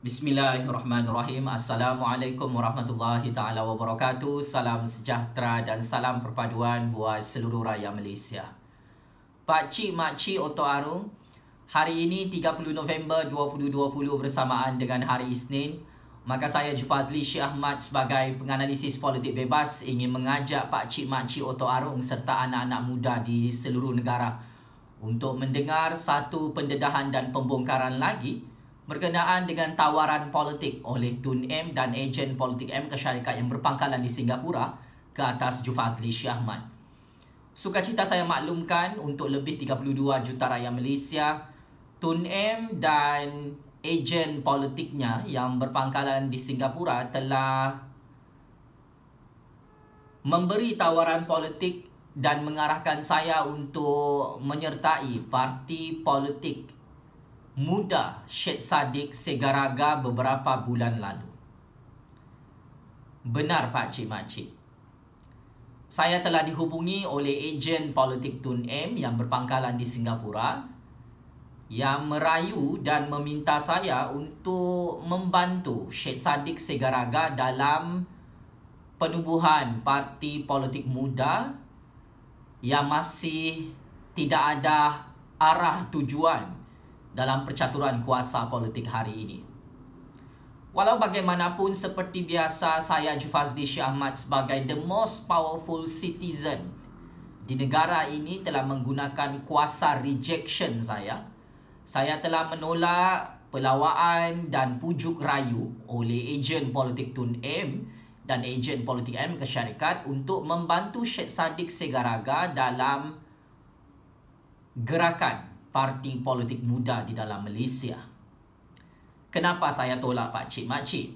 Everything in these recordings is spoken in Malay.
Bismillahirrahmanirrahim. Assalamualaikum warahmatullahi ta'ala wabarakatuh. Salam sejahtera dan salam perpaduan buat seluruh rakyat Malaysia. Pak Cik, Mak Cik, Oto Arung, hari ini 30 November 2020 bersamaan dengan hari Isnin, maka saya Jufazli Syekh Ahmad sebagai penganalisis politik bebas ingin mengajak Pak Cik, Mak Cik, Oto Arung serta anak-anak muda di seluruh negara untuk mendengar satu pendedahan dan pembongkaran lagi berkenaan dengan tawaran politik oleh Tun M dan ejen politik M Kesyarikat yang berpangkalan di Singapura ke atas Jufazli Syekh Ahmad. Sukacita saya maklumkan untuk lebih 32 juta rakyat Malaysia, Tun M dan ejen politiknya yang berpangkalan di Singapura telah memberi tawaran politik dan mengarahkan saya untuk menyertai parti politik muda Syed Saddiq Segaraga beberapa bulan lalu. Benar Pak Cik, Mak Cik. Saya telah dihubungi oleh ejen politik Tun M yang berpangkalan di Singapura yang merayu dan meminta saya untuk membantu Syed Saddiq Segaraga dalam penubuhan parti politik muda yang masih tidak ada arah tujuan dalam percaturan kuasa politik hari ini. Walau bagaimanapun, seperti biasa, saya Jufazli Syekh Ahmad sebagai the most powerful citizen di negara ini telah menggunakan kuasa rejection saya. Saya telah menolak pelawaan dan pujuk rayu oleh ejen politik Tun M dan ejen politik M Kesyarikat untuk membantu Syed Saddiq Segaraga dalam gerakan parti politik muda di dalam Malaysia. Kenapa saya tolak Pak Cik, Mak Cik?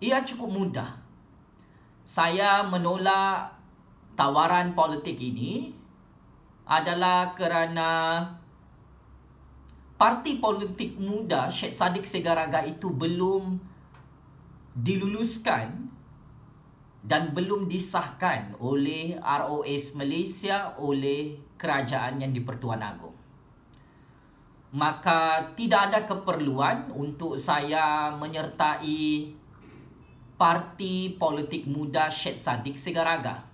Ia cukup mudah. Saya menolak tawaran politik ini adalah kerana parti politik muda Syed Saddiq Segaraga itu belum diluluskan dan belum disahkan oleh ROS Malaysia oleh kerajaan yang di-Pertuan Agong. Maka tidak ada keperluan untuk saya menyertai parti politik muda Syed Saddiq Segaraga.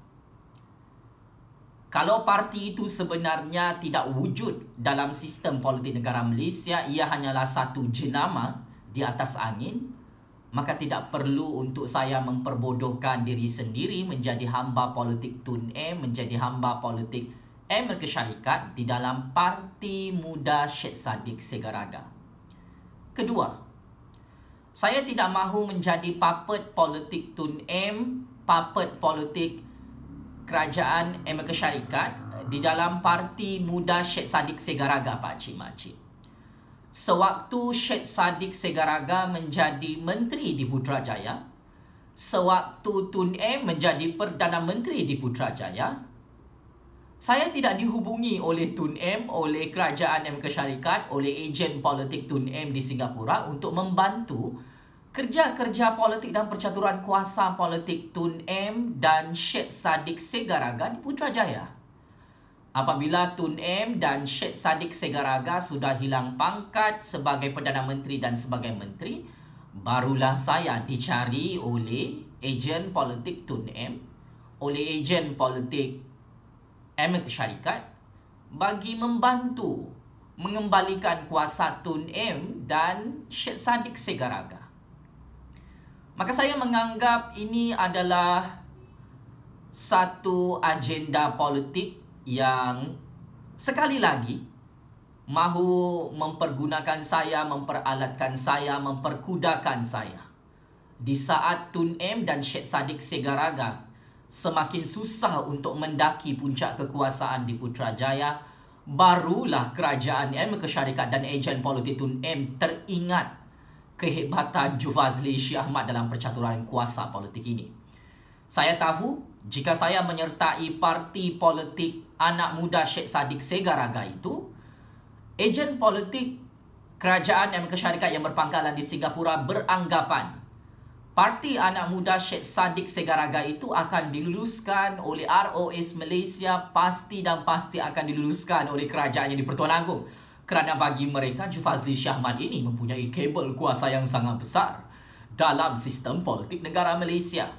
Kalau parti itu sebenarnya tidak wujud dalam sistem politik negara Malaysia, ia hanyalah satu jenama di atas angin, maka tidak perlu untuk saya memperbodohkan diri sendiri menjadi hamba politik Tun M, menjadi hamba politik M Kesyarikat di dalam parti muda Syed Saddiq Segaraga. Kedua, saya tidak mahu menjadi puppet politik Tun M, puppet politik kerajaan M Kesyarikat di dalam parti muda Syed Saddiq Segaraga, Pak Cik, Mak Cik. Sewaktu Syed Saddiq Segaraga menjadi menteri di Putrajaya, sewaktu Tun M menjadi Perdana Menteri di Putrajaya, saya tidak dihubungi oleh Tun M, oleh kerajaan M Kesyarikat, oleh ejen politik Tun M di Singapura untuk membantu kerja-kerja politik dan percaturan kuasa politik Tun M dan Syed Saddiq Segaraga di Putrajaya. Apabila Tun M dan Syed Saddiq Segaraga sudah hilang pangkat sebagai Perdana Menteri dan sebagai Menteri, barulah saya dicari oleh ejen politik Tun M, oleh ejen politik M Kesyarikat bagi membantu mengembalikan kuasa Tun M dan Syed Saddiq Segaraga. Maka saya menganggap ini adalah satu agenda politik yang sekali lagi mahu mempergunakan saya, memperalatkan saya, memperkudakan saya. Di saat Tun M dan Syed Saddiq Segaraga semakin susah untuk mendaki puncak kekuasaan di Putrajaya, barulah kerajaan M Kesyarikat dan ejen politik Tun M teringat kehebatan Jufazli Syekh Ahmad dalam percaturan kuasa politik ini. Saya tahu jika saya menyertai parti politik anak muda Syed Saddiq Segaraga itu, ejen politik kerajaan M Kesyarikat yang berpangkalan di Singapura beranggapan parti anak muda Syed Saddiq Segaraga itu akan diluluskan oleh ROS Malaysia, pasti dan pasti akan diluluskan oleh kerajaan yang di Pertuan Agong. Kerana bagi mereka, Jufazli Syahman ini mempunyai kabel kuasa yang sangat besar dalam sistem politik negara Malaysia.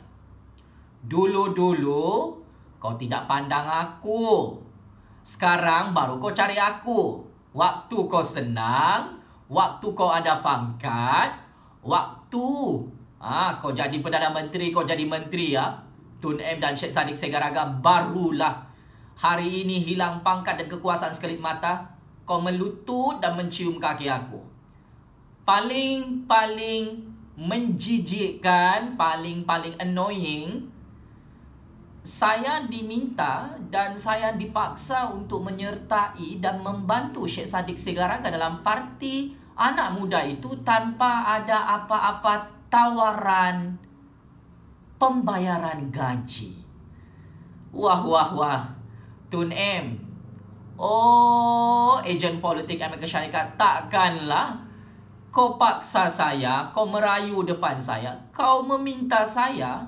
Dulu-dulu kau tidak pandang aku. Sekarang baru kau cari aku. Waktu kau senang, waktu kau ada pangkat, waktu kau jadi Perdana Menteri, kau jadi menteri ya. Tun M dan Syed Saddiq Segaraga barulah hari ini hilang pangkat dan kekuasaan sekelip mata. Kau melutut dan mencium kaki aku. Paling menjijikkan, paling annoying, saya diminta dan saya dipaksa untuk menyertai dan membantu Syed Saddiq Segaraga dalam parti anak muda itu tanpa ada apa-apa tawaran pembayaran gaji. Wah. Tun M, ejen politik Amerika Syarikat, takkanlah kau paksa saya, kau merayu depan saya, kau meminta saya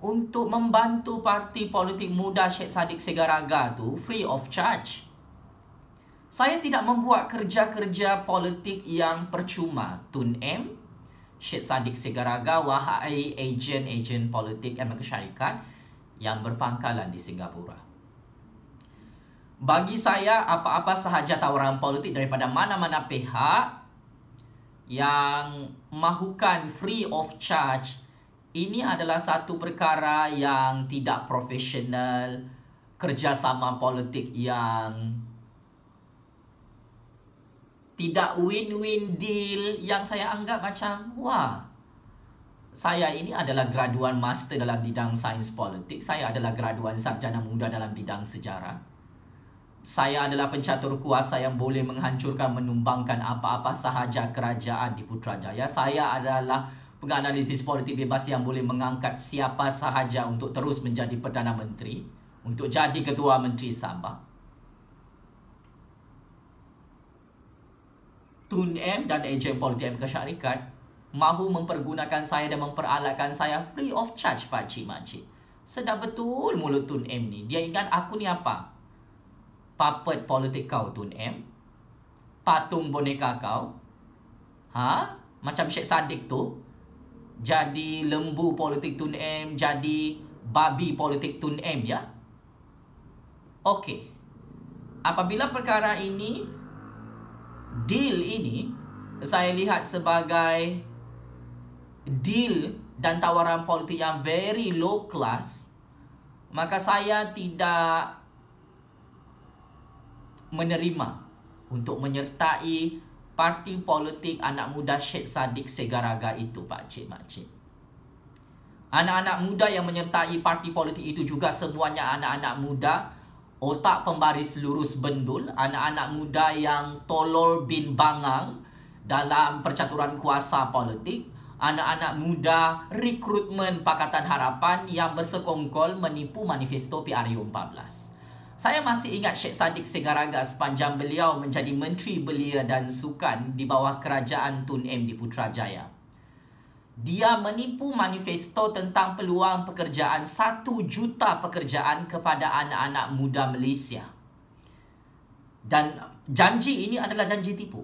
untuk membantu parti politik muda Syed Saddiq Segaraga tu free of charge. Saya tidak membuat kerja-kerja politik yang percuma. Tun M, Syed Saddiq Segaraga, wahai ejen politik Amerika Syarikat yang berpangkalan di Singapura. Bagi saya, apa-apa sahaja tawaran politik daripada mana-mana pihak yang mahukan free of charge, ini adalah satu perkara yang tidak profesional, kerjasama politik yang tidak win-win deal, yang saya anggap macam, saya ini adalah graduan master dalam bidang sains politik, saya adalah graduan sarjana muda dalam bidang sejarah. Saya adalah pencatur kuasa yang boleh menghancurkan, menumbangkan apa-apa sahaja kerajaan di Putrajaya. Saya adalah penganalisis politik bebas yang boleh mengangkat siapa sahaja untuk terus menjadi Perdana Menteri, untuk jadi Ketua Menteri Sabah. Tun M dan ejen politik Amerika Syarikat mahu mempergunakan saya dan memperalatkan saya free of charge, pakcik-makcik. Sedap betul mulut Tun M ni. Dia ingat aku ni apa? Puppet politik kau, Tun M? Patung boneka kau? Macam Syed Saddiq tu? Jadi lembu politik Tun M, jadi babi politik Tun M, ya? Okey. Apabila perkara ini, deal ini, saya lihat sebagai deal dan tawaran politik yang very low class, maka saya tidak menerima untuk menyertai parti politik anak muda Syed Saddiq Segaraga itu, pakcik-makcik. Anak-anak muda yang menyertai parti politik itu juga semuanya anak-anak muda otak pembaris lurus bendul, anak-anak muda yang tolol bin bangang dalam percaturan kuasa politik, anak-anak muda rekrutmen Pakatan Harapan yang bersekongkol menipu manifesto PRU 14. Saya masih ingat Syed Saddiq Segaraga sepanjang beliau menjadi Menteri Belia dan Sukan di bawah kerajaan Tun M di Putrajaya. Dia menipu manifesto tentang peluang pekerjaan 1 juta pekerjaan kepada anak-anak muda Malaysia. Dan janji ini adalah janji tipu.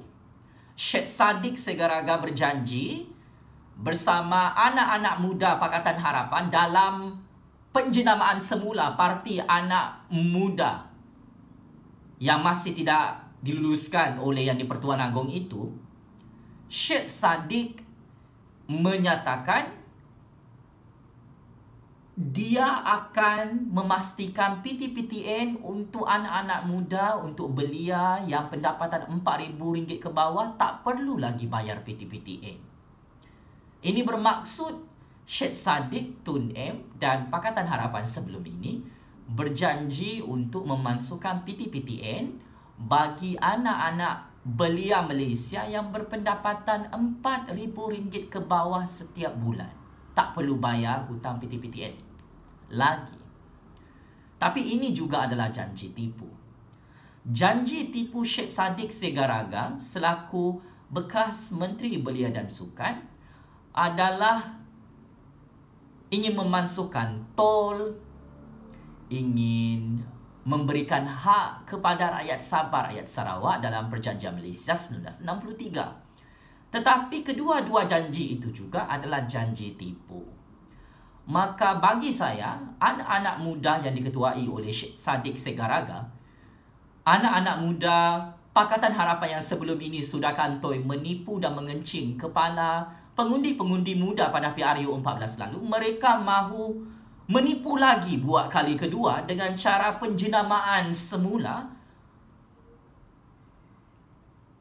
Syed Saddiq Segaraga berjanji bersama anak-anak muda Pakatan Harapan dalam penjenamaan semula parti anak muda yang masih tidak diluluskan oleh Yang di-Pertuan Agong itu, Syed Saddiq menyatakan dia akan memastikan PTPTN untuk anak-anak muda, untuk belia yang pendapatan RM4,000 ke bawah tak perlu lagi bayar PTPTN. Ini bermaksud Syed Saddiq, Tun M dan Pakatan Harapan sebelum ini berjanji untuk memasukkan PTPTN bagi anak-anak belia Malaysia yang berpendapatan RM4,000 ke bawah setiap bulan. Tak perlu bayar hutang PTPTN lagi. Tapi ini juga adalah janji tipu. Janji tipu Syed Saddiq Segaraga selaku bekas Menteri Belia dan Sukan adalah ingin memasukkan tol, ingin memberikan hak kepada rakyat Sabah, rakyat Sarawak dalam Perjanjian Malaysia 1963. Tetapi kedua-dua janji itu juga adalah janji tipu. Maka bagi saya, anak-anak muda yang diketuai oleh Syed Saddiq Segaraga, anak-anak muda Pakatan Harapan yang sebelum ini sudah kantoi menipu dan mengencing kepala pengundi-pengundi muda pada PRU 14 lalu, mereka mahu menipu lagi buat kali kedua dengan cara penjenamaan semula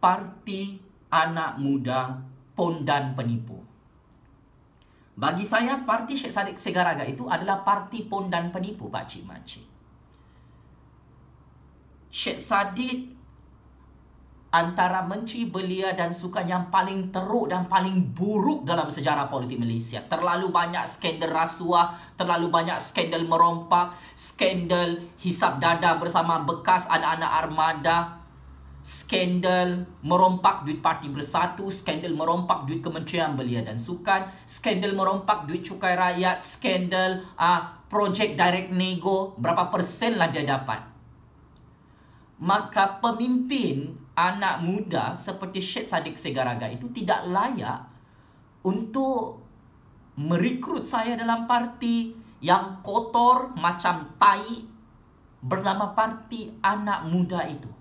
Parti Anak Muda Pondan Penipu. Bagi saya, Parti Syed Saddiq Segaraga itu adalah parti pondan penipu, Pak Cik Makcik. Syed Saddiq antara Menteri Belia dan Sukan yang paling teruk dan paling buruk dalam sejarah politik Malaysia. Terlalu banyak skandal rasuah, terlalu banyak skandal merompak, skandal hisap dada bersama bekas anak-anak armada, skandal merompak duit Parti Bersatu, skandal merompak duit Kementerian Belia dan Sukan, skandal merompak duit cukai rakyat, skandal projek direct nego, berapa persen lah dia dapat. Maka pemimpin anak muda seperti Syed Saddiq Segaraga itu tidak layak untuk merekrut saya dalam parti yang kotor macam tai bernama Parti Anak Muda itu.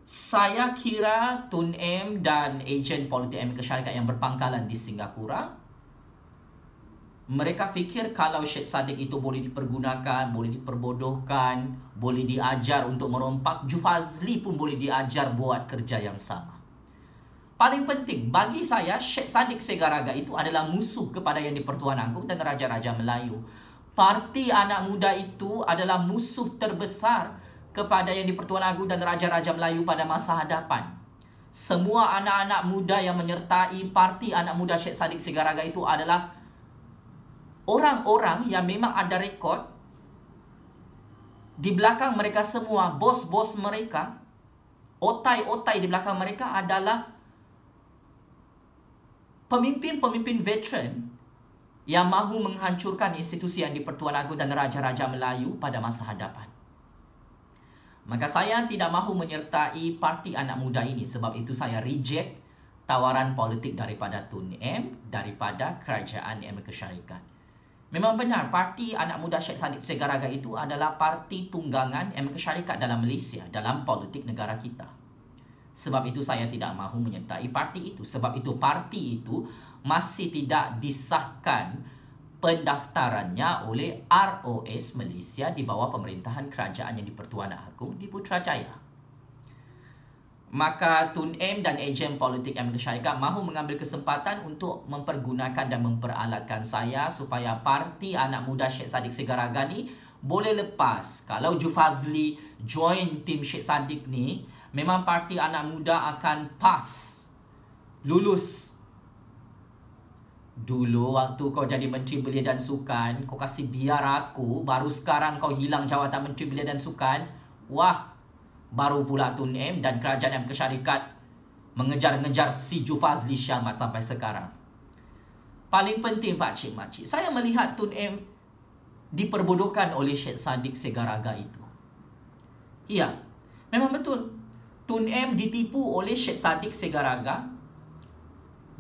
Saya kira Tun M dan ejen politik Amerika Syarikat yang berpangkalan di Singapura, mereka fikir kalau Syed Saddiq itu boleh dipergunakan, boleh diperbodohkan, boleh diajar untuk merompak, Jufazli pun boleh diajar buat kerja yang sama. Paling penting, bagi saya, Syed Saddiq Segaraga itu adalah musuh kepada Yang di-Pertuan Agong dan Raja-Raja Melayu. Parti Anak Muda itu adalah musuh terbesar kepada Yang di-Pertuan Agong dan Raja-Raja Melayu pada masa hadapan. Semua anak-anak muda yang menyertai Parti Anak Muda Syed Saddiq Segaraga itu adalah orang-orang yang memang ada rekod. Di belakang mereka semua, bos-bos mereka, otai-otai di belakang mereka adalah pemimpin-pemimpin veteran yang mahu menghancurkan institusi Yang di-Pertuan Agong dan Raja-Raja Melayu pada masa hadapan. Maka saya tidak mahu menyertai Parti Anak Muda ini. Sebab itu saya reject tawaran politik daripada Tun M, daripada Kerajaan Amerika Syarikat. Memang benar, Parti Anak Muda Syed Saddiq Segaraga itu adalah parti tunggangan Amerika Syarikat dalam Malaysia, dalam politik negara kita. Sebab itu saya tidak mahu menyertai parti itu. Sebab itu parti itu masih tidak disahkan pendaftarannya oleh ROS Malaysia di bawah pemerintahan Kerajaan Yang di-Pertuan Agong di Putrajaya. Maka Tun M dan ejen politik Amerika Syarikat mahu mengambil kesempatan untuk mempergunakan dan memperalatkan saya supaya Parti Anak Muda Syed Saddiq Segaraga ni boleh lepas. Kalau Jufazli join tim Syed Saddiq ni, memang Parti Anak Muda akan pass, lulus. Dulu waktu kau jadi Menteri Belia dan Sukan, kau kasih biar aku, baru sekarang kau hilang jawatan Menteri Belia dan Sukan. Wah, baru pula Tun M dan Kerajaan Amerika Syarikat mengejar-ngejar si Jufazli Syahmat sampai sekarang. Paling penting Pak Cik Makcik, saya melihat Tun M diperbodohkan oleh Syed Saddiq Segaraga itu. Ya, memang betul. Tun M ditipu oleh Syed Saddiq Segaraga,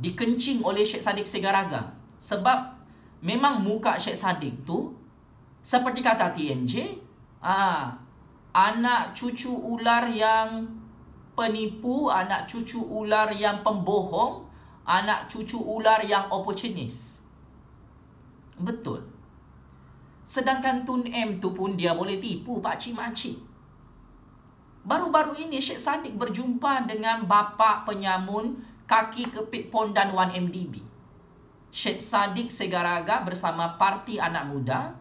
dikencing oleh Syed Saddiq Segaraga. Sebab memang muka Syed Saddiq tu seperti kata TMJ, anak cucu ular yang penipu, anak cucu ular yang pembohong, anak cucu ular yang opportunis. Betul. Sedangkan Tun M tu pun dia boleh tipu Pak Cik Makcik. Baru-baru ini Syed Saddiq berjumpa dengan bapa penyamun kaki kepit Pondan 1MDB. Syed Saddiq Segaraga bersama Parti Anak Muda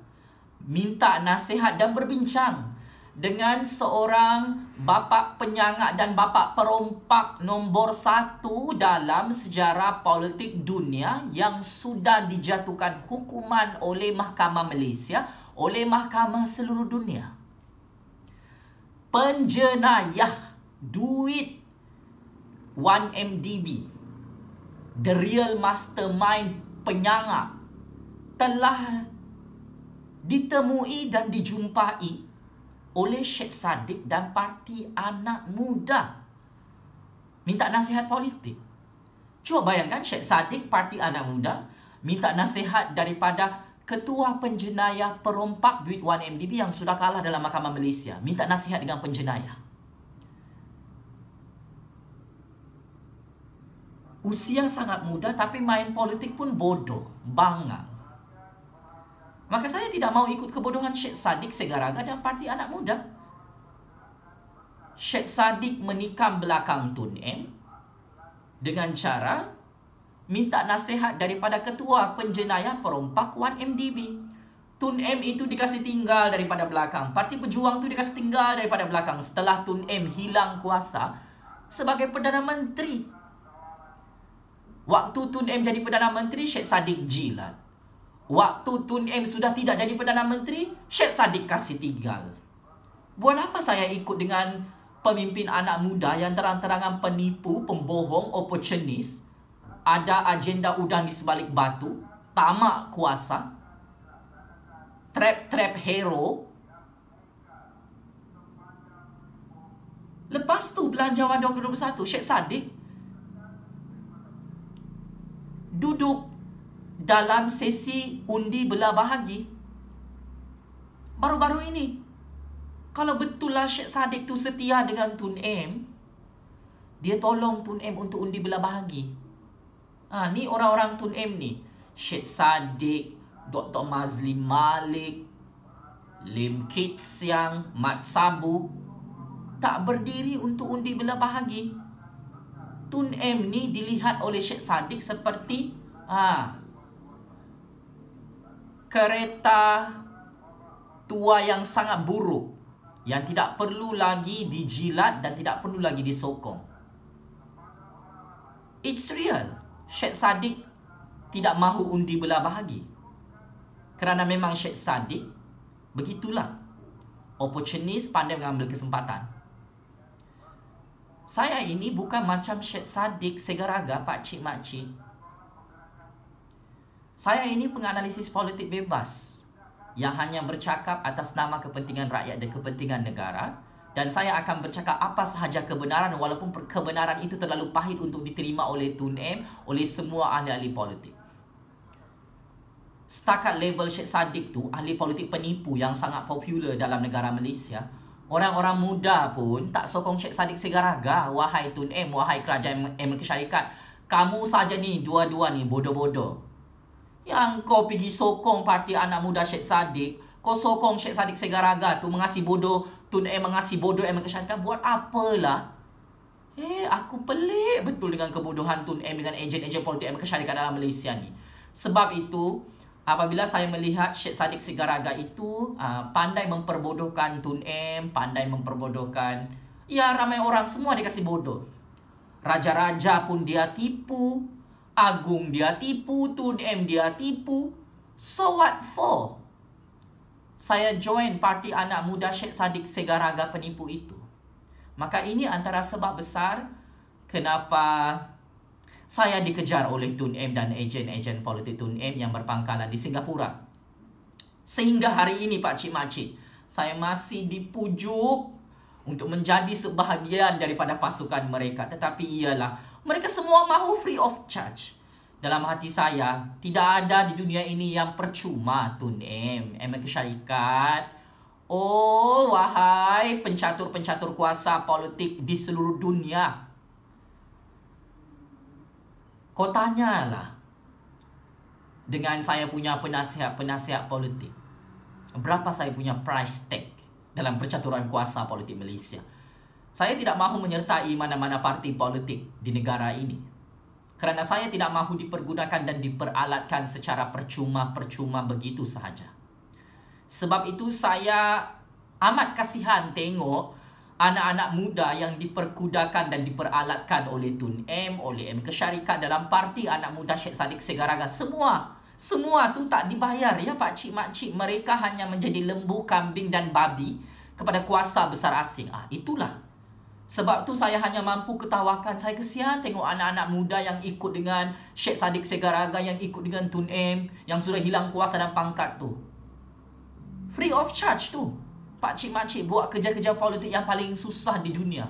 minta nasihat dan berbincang dengan seorang bapa penyangak dan bapa perompak nombor 1 dalam sejarah politik dunia yang sudah dijatuhkan hukuman oleh Mahkamah Malaysia, oleh Mahkamah seluruh dunia. Penjenayah duit 1MDB, the real mastermind penyangak, telah ditemui dan dijumpai oleh Syed Saddiq dan Parti Anak Muda. Minta nasihat politik. Cuba bayangkan Syed Saddiq, Parti Anak Muda, minta nasihat daripada Ketua Penjenayah Perompak Duit 1MDB yang sudah kalah dalam Mahkamah Malaysia. Minta nasihat dengan penjenayah. Usia sangat muda tapi main politik pun bodoh, bangang. Maka saya tidak mau ikut kebodohan Syed Saddiq Segaraga dan Parti Anak Muda. Syed Saddiq menikam belakang Tun M dengan cara minta nasihat daripada Ketua Penjenayah Perompak 1MDB. Tun M itu dikasih tinggal daripada belakang. Parti Pejuang itu dikasih tinggal daripada belakang setelah Tun M hilang kuasa sebagai Perdana Menteri. Waktu Tun M jadi Perdana Menteri, Syed Saddiq jilat. Waktu Tun M sudah tidak jadi Perdana Menteri, Syed Saddiq kasih tinggal. Buat apa saya ikut dengan pemimpin anak muda yang terang-terangan penipu, pembohong, oportunis, ada agenda udang di sebalik batu, tamak kuasa, trap-trap hero. Lepas tu Belanjawan 2021, Syed Saddiq duduk dalam sesi undi belah bahagi baru-baru ini. Kalau betul lah Syed Saddiq tu setia dengan Tun M, dia tolong Tun M untuk undi belah bahagi. Ni orang-orang Tun M ni, Syed Saddiq, Dr. Mazli Malik, Lim Kit Siang, Mat Sabu, tak berdiri untuk undi belah bahagi. Tun M ni dilihat oleh Syed Saddiq seperti kereta tua yang sangat buruk, yang tidak perlu lagi dijilat dan tidak perlu lagi disokong. It's real. Syed Saddiq tidak mahu undi belah bahagi. Kerana memang Syed Saddiq begitulah. Oportunis, pandai mengambil kesempatan. Saya ini bukan macam Syed Saddiq Segaraga, pakcik makcik. Saya ini penganalisis politik bebas yang hanya bercakap atas nama kepentingan rakyat dan kepentingan negara, dan saya akan bercakap apa sahaja kebenaran walaupun kebenaran itu terlalu pahit untuk diterima oleh Tun M, oleh semua ahli-ahli politik. Setakat level Syed Saddiq tu ahli politik penipu yang sangat popular dalam negara Malaysia. Orang-orang muda pun tak sokong Syed Saddiq Segaraga. Wahai Tun M, wahai Kerajaan Amerika Syarikat, kamu saja ni dua-dua ni bodoh-bodoh. Yang kau pergi sokong Parti Anak Muda Syed Saddiq, kau sokong Syed Saddiq Segaraga tu mengasi bodoh Tun M, mengasi bodoh Amerika Syarikat, buat apalah? Aku pelik betul dengan kebodohan Tun M dengan ejen-ejen politik Amerika Syarikat dalam Malaysia ni. Sebab itu, apabila saya melihat Syed Saddiq Segaraga itu pandai memperbodohkan Tun M, pandai memperbodohkan, ramai orang, semua dikasih bodoh. Raja-raja pun dia tipu, Agung dia tipu, Tun M dia tipu. So what for? Saya join Parti Anak Muda Syed Saddiq Segaraga penipu itu. Maka ini antara sebab besar kenapa saya dikejar oleh Tun M dan ejen-ejen politik Tun M yang berpangkalan di Singapura. Sehingga hari ini pakcik-makcik, saya masih dipujuk untuk menjadi sebahagian daripada pasukan mereka. Tetapi ialah, mereka semua mahu free of charge. Dalam hati saya, tidak ada di dunia ini yang percuma. Tun M, Amerika Syarikat. Oh, wahai pencatur-pencatur kuasa politik di seluruh dunia, kau tanyalah dengan saya punya penasihat-penasihat politik, berapa saya punya price tag dalam percaturan kuasa politik Malaysia. Saya tidak mahu menyertai mana-mana parti politik di negara ini, kerana saya tidak mahu dipergunakan dan diperalatkan secara percuma-percuma begitu sahaja. Sebab itu saya amat kasihan tengok anak-anak muda yang diperkudakan dan diperalatkan oleh Tun M, oleh Amerika Syarikat dalam Parti Anak Muda Syed Saddiq Segaraga. Semua tu tak dibayar ya pakcik-makcik. Mereka hanya menjadi lembu, kambing dan babi kepada kuasa besar asing. Itulah. Sebab tu saya hanya mampu ketawakan. Saya kesian tengok anak-anak muda yang ikut dengan Syed Saddiq Segaraga, yang ikut dengan Tun M, yang sudah hilang kuasa dan pangkat tu. Free of charge tu. Pakcik-makcik buat kerja-kerja politik yang paling susah di dunia.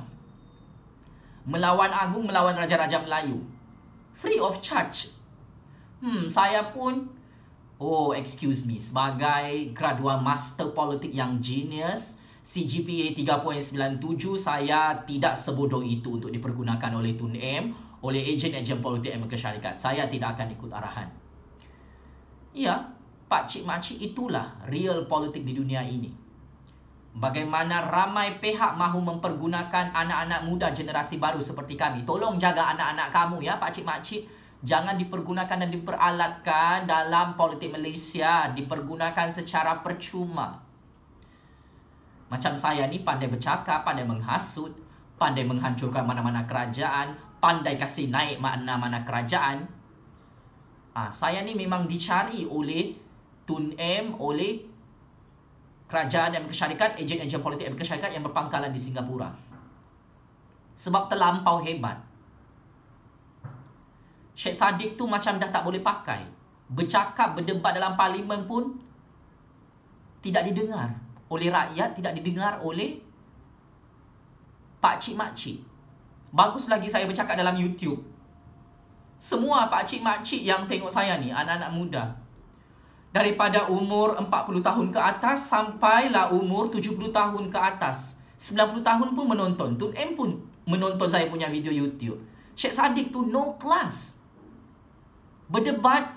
Melawan agung, melawan raja-raja Melayu. Free of charge. Saya pun, excuse me, sebagai graduan master politik yang genius, CGPA 3.97, saya tidak sebodoh itu untuk dipergunakan oleh Tun M, oleh ejen-ejen politik Amerika Syarikat. Saya tidak akan ikut arahan. Ya, pakcik-makcik itulah real politik di dunia ini. Bagaimana ramai pihak mahu mempergunakan anak-anak muda generasi baru seperti kami. Tolong jaga anak-anak kamu ya, pakcik-makcik. Jangan dipergunakan dan diperalatkan dalam politik Malaysia. Dipergunakan secara percuma. Macam saya ni pandai bercakap, pandai menghasut, pandai menghancurkan mana-mana kerajaan, pandai kasih naik mana-mana kerajaan. Saya ni memang dicari oleh Tun M, oleh kerajaan Amerika Syarikat, ejen-ejen politik Amerika Syarikat yang berpangkalan di Singapura. Sebab terlampau hebat. Syed Saddiq tu macam dah tak boleh pakai. Bercakap, berdebat dalam parlimen pun tidak didengar oleh rakyat, tidak didengar oleh pakcik-makcik. Bagus lagi saya bercakap dalam YouTube. Semua pakcik-makcik yang tengok saya ni, anak-anak muda, daripada umur 40 tahun ke atas sampailah umur 70 tahun ke atas. 90 tahun pun menonton. Tun M pun menonton saya punya video YouTube. Syed Saddiq tu no class. Berdebat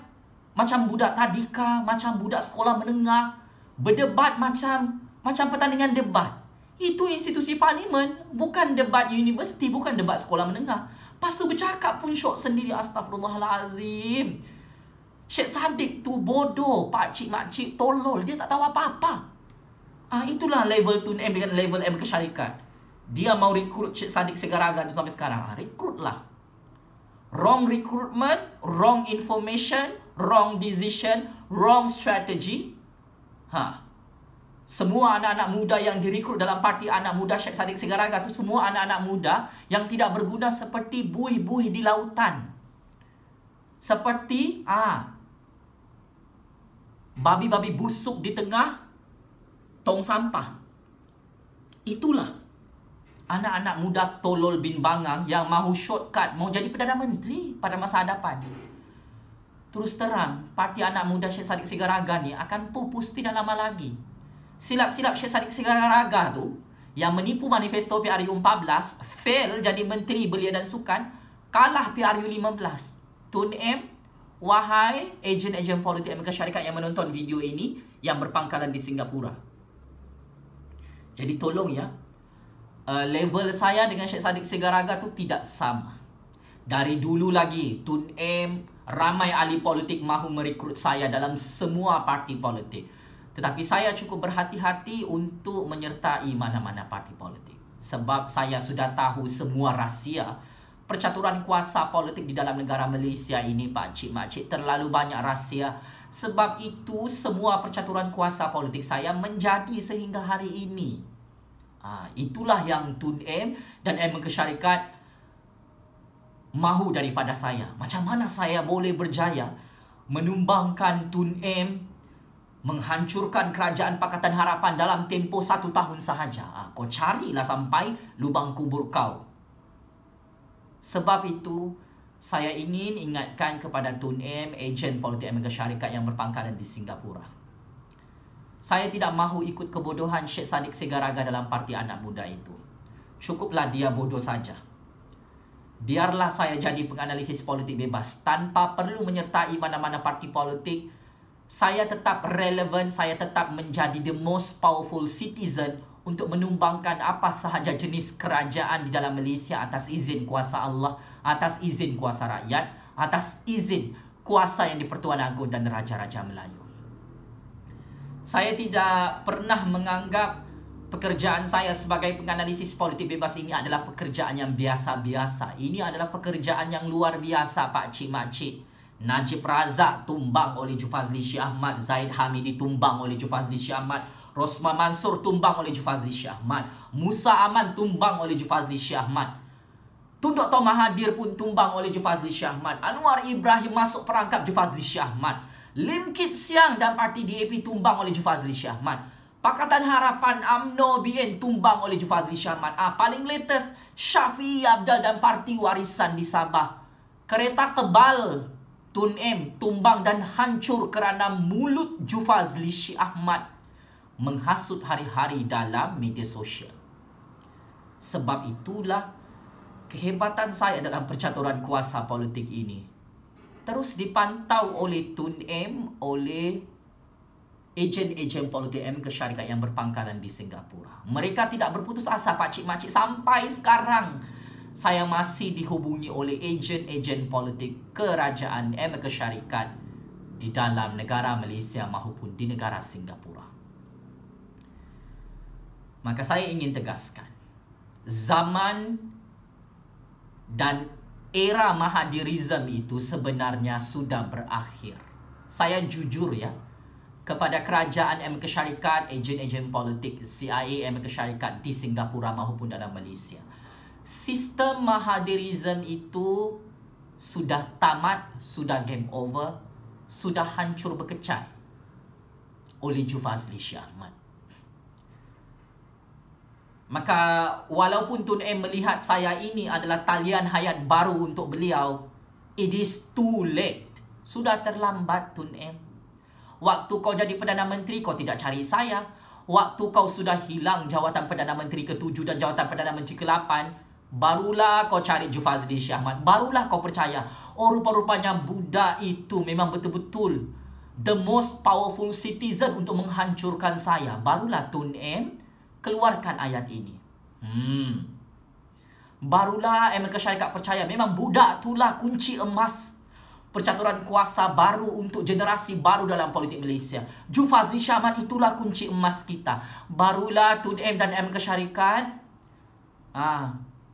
macam budak tadika, macam budak sekolah menengah. Berdebat macam pertandingan debat. Itu institusi parlimen, bukan debat universiti, bukan debat sekolah menengah. Lepas tu bercakap pun syok sendiri. Astaghfirullahalazim. Syed Saddiq tu bodoh, pakcik-makcik tolol, dia tak tahu apa-apa. Itulah level Tun M dengan level Amerika Syarikat. Dia mau rekrut Syed Saddiq Segaraga tu sampai sekarang. Rekrutlah. Wrong recruitment, wrong information, wrong decision, wrong strategy. Semua anak-anak muda yang direkrut dalam parti anak muda Syed Saddiq Segaraga tu semua anak-anak muda yang tidak berguna seperti buih-buih di lautan. Seperti babi-babi busuk di tengah tong sampah. Itulah anak-anak muda tolol bin bangang yang mahu shortcut, mau jadi Perdana Menteri pada masa hadapan. Terus terang, parti anak muda Syed Saddiq Segaraga ni akan pupus tidak lama lagi. Silap-silap Syed Saddiq Segaraga tu yang menipu manifesto PRU 14, fail jadi Menteri Belia dan Sukan, kalah PRU 15. Tun M, wahai ejen-ejen politik Amerika Syarikat yang menonton video ini, yang berpangkalan di Singapura. Jadi tolong ya, level saya dengan Syed Saddiq Segaraga tu tidak sama. Dari dulu lagi, Tun M, ramai ahli politik mahu merekrut saya dalam semua parti politik. Tetapi saya cukup berhati-hati untuk menyertai mana-mana parti politik. Sebab saya sudah tahu semua rahsia percaturan kuasa politik di dalam negara Malaysia ini, pakcik-makcik, terlalu banyak rahsia. Sebab itu semua percaturan kuasa politik saya menjadi sehingga hari ini. Itulah yang Tun M dan Amerika Syarikat mahu daripada saya. Macam mana saya boleh berjaya menumbangkan Tun M, menghancurkan kerajaan Pakatan Harapan dalam tempoh 1 tahun sahaja. Kau carilah sampai lubang kubur kau. Sebab itu, saya ingin ingatkan kepada Tun M, ejen politik Amerika Syarikat yang berpangkalan di Singapura. Saya tidak mahu ikut kebodohan Syed Saddiq Segaraga dalam parti anak muda itu. Cukuplah dia bodoh saja. Biarlah saya jadi penganalisis politik bebas tanpa perlu menyertai mana-mana parti politik. Saya tetap relevan, saya tetap menjadi the most powerful citizen untuk menumbangkan apa sahaja jenis kerajaan di dalam Malaysia atas izin kuasa Allah, atas izin kuasa rakyat, atas izin kuasa yang di-Pertuan Agong dan Raja-Raja Melayu. Saya tidak pernah menganggap pekerjaan saya sebagai penganalisis politik bebas ini adalah pekerjaan yang biasa-biasa. Ini adalah pekerjaan yang luar biasa, pakcik-makcik. Najib Razak tumbang oleh Jufazli Syekh Ahmad, Zaid Hamidi tumbang oleh Jufazli Syekh Ahmad, Rosma Mansur tumbang oleh Jufazli Syekh Ahmad, Musa Aman tumbang oleh Jufazli Syekh Ahmad, Tun Dr. Mahathir pun tumbang oleh Jufazli Syekh Ahmad, Anwar Ibrahim masuk perangkap Jufazli Syekh Ahmad, Lim Kit Siang dan parti DAP tumbang oleh Jufazli Shah Ahmad. Pakatan Harapan UMNO BN tumbang oleh Jufazli Shah Ahmad. Paling latest, Syafiee Apdal dan parti Warisan di Sabah. Kereta tebal Tun M tumbang dan hancur kerana mulut Jufazli Shah Ahmad menghasut hari-hari dalam media sosial. Sebab itulah kehebatan saya dalam percaturan kuasa politik ini terus dipantau oleh Tun M, oleh ejen-ejen politik MK Syarikat yang berpangkalan di Singapura. Mereka tidak berputus asa, pakcik-makcik. Sampai sekarang saya masih dihubungi oleh ejen-ejen politik kerajaan MK Syarikat di dalam negara Malaysia maupun di negara Singapura. Maka saya ingin tegaskan, zaman dan era Mahadirism itu sebenarnya sudah berakhir. Saya jujur ya, kepada kerajaan MK Syarikat, ejen-ejen politik CIA MK Syarikat di Singapura maupun dalam Malaysia. Sistem Mahadirism itu sudah tamat, sudah game over, sudah hancur berkecai oleh Jufazli Shah Ahmad. Maka walaupun Tun M melihat saya ini adalah talian hayat baru untuk beliau, it is too late. Sudah terlambat, Tun M. Waktu kau jadi Perdana Menteri, kau tidak cari saya. Waktu kau sudah hilang jawatan Perdana Menteri ke-7 dan jawatan Perdana Menteri ke-8, barulah kau cari Jufazli Shah Ahmad. Barulah kau percaya, oh rupa-rupanya budak itu memang betul-betul the most powerful citizen untuk menghancurkan saya. Barulah Tun M keluarkan ayat ini. Barulah MK Syarikat percaya memang budak itulah kunci emas percaturan kuasa baru untuk generasi baru dalam politik Malaysia. Jufazli Shah Ahmad itulah kunci emas kita. Barulah Tun M dan MK Syarikat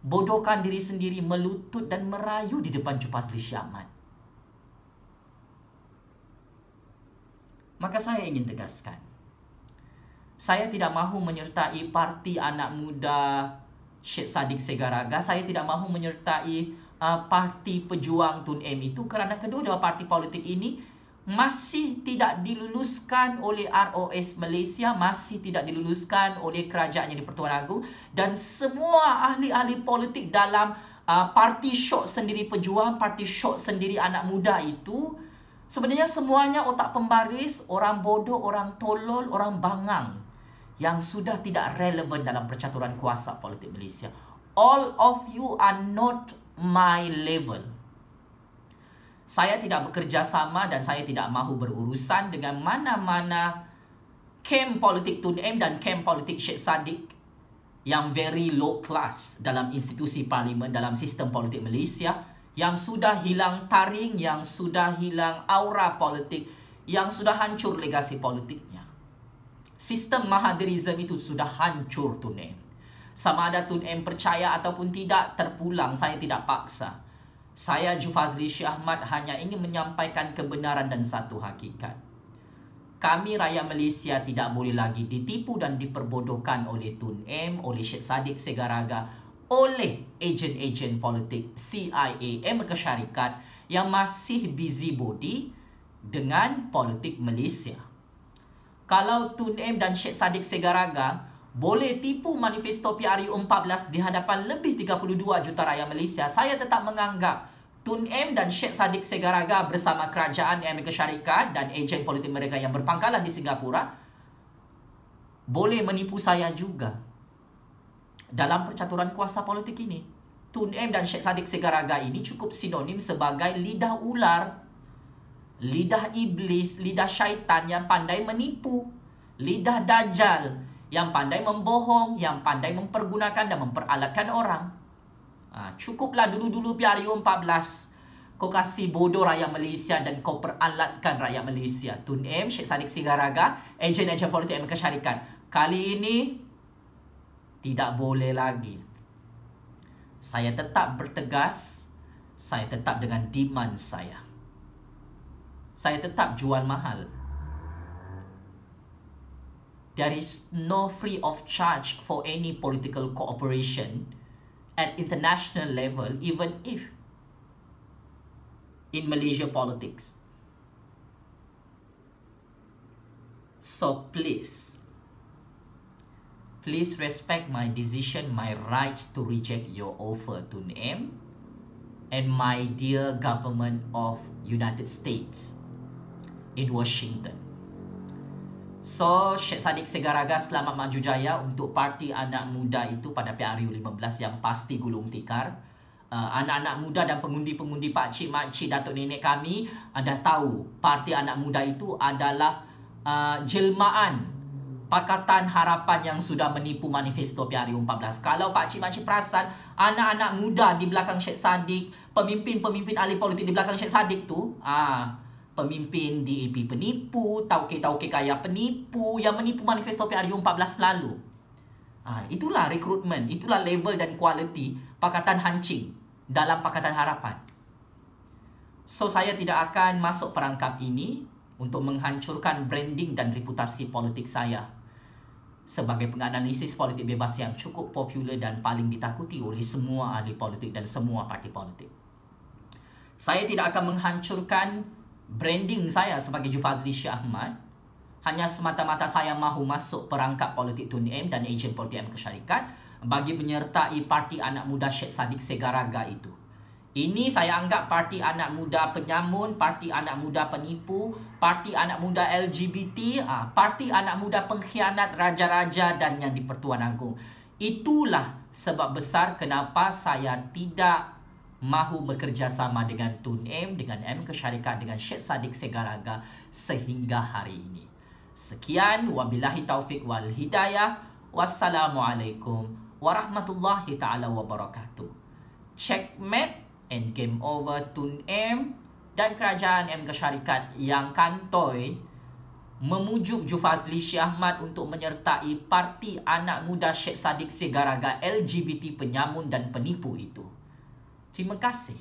bodohkan diri sendiri, melutut dan merayu di depan Jufazli Shah Ahmad. Maka saya ingin tegaskan, saya tidak mahu menyertai parti anak muda Syed Saddiq Segaraga. Saya tidak mahu menyertai parti pejuang Tun M itu kerana kedua-dua parti politik ini masih tidak diluluskan oleh ROS Malaysia, masih tidak diluluskan oleh kerajaan yang di-Pertuan Agong, dan semua ahli-ahli politik dalam parti syok sendiri pejuang, parti syok sendiri anak muda itu sebenarnya semuanya otak pembaris, orang bodoh, orang tolol, orang bangang yang sudah tidak relevan dalam percaturan kuasa politik Malaysia. All of you are not my level. Saya tidak bekerja sama dan saya tidak mahu berurusan dengan mana-mana kem politik Tun M dan kem politik Syed Saddiq yang very low class dalam institusi parlimen, dalam sistem politik Malaysia, yang sudah hilang taring, yang sudah hilang aura politik, yang sudah hancur legasi politiknya. Sistem Mahadirism itu sudah hancur, Tun M. Sama ada Tun M percaya ataupun tidak, terpulang, saya tidak paksa. Saya, Jufazli Shah Ahmad, hanya ingin menyampaikan kebenaran dan satu hakikat. Kami rakyat Malaysia tidak boleh lagi ditipu dan diperbodohkan oleh Tun M, oleh Syed Saddiq Segaraga, oleh ejen-ejen politik CIA MK Syarikat yang masih busybody dengan politik Malaysia. Kalau Tun M dan Syed Saddiq Segaraga boleh tipu manifesto PRU14 di hadapan lebih 32 juta rakyat Malaysia, saya tetap menganggap Tun M dan Syed Saddiq Segaraga bersama kerajaan Amerika Syarikat dan ejen politik mereka yang berpangkalan di Singapura boleh menipu saya juga dalam percaturan kuasa politik ini. Tun M dan Syed Saddiq Segaraga ini cukup sinonim sebagai lidah ular, lidah iblis, lidah syaitan yang pandai menipu, lidah dajjal yang pandai membohong, yang pandai mempergunakan dan memperalatkan orang. Cukuplah dulu-dulu PRU14 kau kasih bodoh rakyat Malaysia dan kau peralatkan rakyat Malaysia. Tun M, Syed Saddiq Segaraga, ejen-ejen politik Amerika Syarikat. Kali ini tidak boleh lagi. Saya tetap bertegas, saya tetap dengan demand saya. Saya tetap jual mahal. There is no free of charge for any political cooperation at international level, even if in Malaysia politics. So please respect my decision, my rights to reject your offer, Tun M, and my dear government of United States in Washington. So, Syed Saddiq Segaraga selamat maju jaya untuk Parti Anak Muda itu pada PRU 15 yang pasti gulung tikar. Anak-anak muda dan pengundi-pengundi pakcik, makcik, datuk nenek kami dah tahu Parti Anak Muda itu adalah jelmaan Pakatan Harapan yang sudah menipu manifesto PRU 14. Kalau pakcik-makcik perasan, anak-anak muda di belakang Syed Saddiq, pemimpin-pemimpin ahli politik di belakang Syed Saddiq tu, pemimpin DAP penipu, tauke-tauke kaya penipu, yang menipu manifesto PRU 14 lalu. Itulah rekrutmen, itulah level dan kualiti Pakatan Hancing dalam Pakatan Harapan. So, saya tidak akan masuk perangkap ini untuk menghancurkan branding dan reputasi politik saya sebagai penganalisis politik bebas yang cukup popular dan paling ditakuti oleh semua ahli politik dan semua parti politik. Saya tidak akan menghancurkan branding saya sebagai Jufazli Syekh Ahmad hanya semata-mata saya mahu masuk perangkap politik Tun M dan ejen politik M Kesyarikat bagi menyertai Parti Anak Muda Syed Saddiq Segaraga itu. Ini saya anggap Parti Anak Muda penyamun, Parti Anak Muda penipu, Parti Anak Muda LGBT, Parti Anak Muda pengkhianat raja-raja dan yang di Pertuan Agong. Itulah sebab besar kenapa saya tidak mahu bekerjasama dengan Tun M, dengan M Kesyarikat, dengan Syed Saddiq Segaraga sehingga hari ini. Sekian, wabillahi taufik wal hidayah. Wassalamualaikum warahmatullahi ta'ala wabarakatuh. Checkmate and game over Tun M dan kerajaan M Kesyarikat yang kantoi memujuk Jufazli Syekh Ahmad untuk menyertai Parti Anak Muda Syed Saddiq Segaraga LGBT penyamun dan penipu itu. Terima kasih.